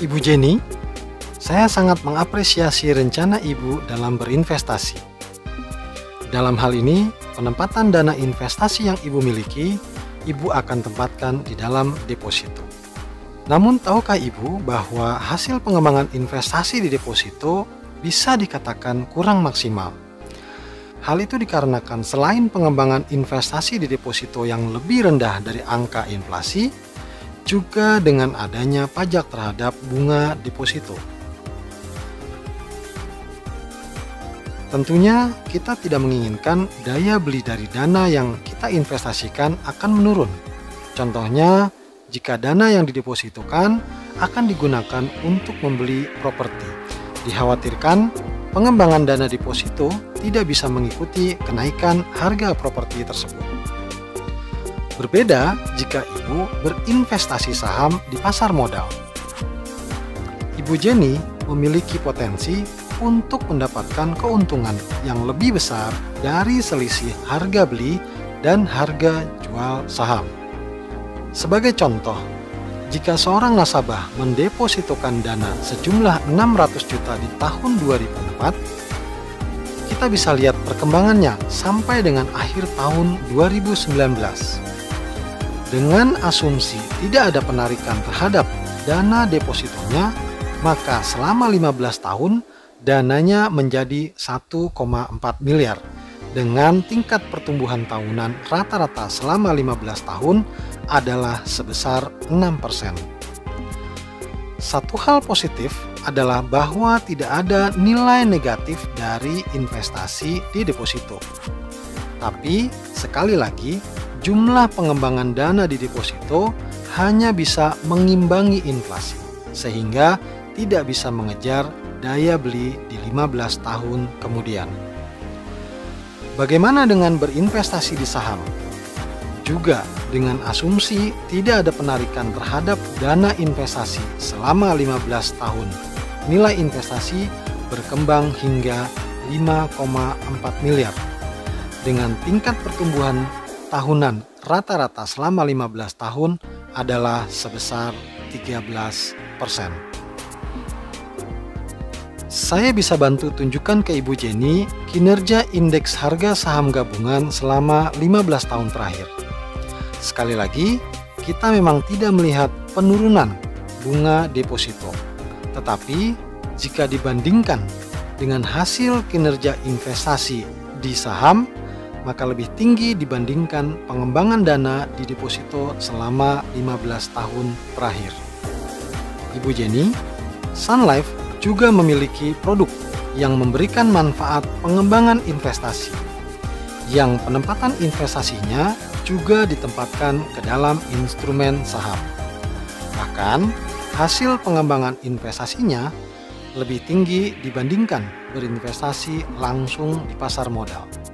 Ibu Jenny, saya sangat mengapresiasi rencana Ibu dalam berinvestasi. Dalam hal ini, penempatan dana investasi yang Ibu miliki, Ibu akan tempatkan di dalam deposito. Namun tahukah Ibu bahwa hasil pengembangan investasi di deposito bisa dikatakan kurang maksimal? Hal itu dikarenakan selain pengembangan investasi di deposito yang lebih rendah dari angka inflasi, juga dengan adanya pajak terhadap bunga deposito. Tentunya kita tidak menginginkan daya beli dari dana yang kita investasikan akan menurun. Contohnya, jika dana yang didepositokan akan digunakan untuk membeli properti, dikhawatirkan pengembangan dana deposito tidak bisa mengikuti kenaikan harga properti tersebut. Berbeda jika Ibu berinvestasi saham di pasar modal. Ibu Jenny memiliki potensi untuk mendapatkan keuntungan yang lebih besar dari selisih harga beli dan harga jual saham. Sebagai contoh, jika seorang nasabah mendepositokan dana sejumlah 600 juta di tahun 2004, kita bisa lihat perkembangannya sampai dengan akhir tahun 2019. Dengan asumsi tidak ada penarikan terhadap dana depositonya, maka selama 15 tahun dananya menjadi 1,4 miliar dengan tingkat pertumbuhan tahunan rata-rata selama 15 tahun adalah sebesar 6%. Satu hal positif adalah bahwa tidak ada nilai negatif dari investasi di deposito. Tapi sekali lagi, jumlah pengembangan dana di deposito hanya bisa mengimbangi inflasi, sehingga tidak bisa mengejar daya beli di 15 tahun kemudian. Bagaimana dengan berinvestasi di saham? Juga dengan asumsi tidak ada penarikan terhadap dana investasi selama 15 tahun. Nilai investasi berkembang hingga 5,4 miliar. Dengan tingkat pertumbuhan tahunan rata-rata selama 15 tahun adalah sebesar 13%. Saya bisa bantu tunjukkan ke Ibu Jenny kinerja indeks harga saham gabungan selama 15 tahun terakhir. Sekali lagi, kita memang tidak melihat penurunan bunga deposito. Tetapi, jika dibandingkan dengan hasil kinerja investasi di saham, maka lebih tinggi dibandingkan pengembangan dana di deposito selama 15 tahun terakhir. Ibu Jenny, Sun Life juga memiliki produk yang memberikan manfaat pengembangan investasi, yang penempatan investasinya juga ditempatkan ke dalam instrumen saham. Bahkan, hasil pengembangan investasinya lebih tinggi dibandingkan berinvestasi langsung di pasar modal.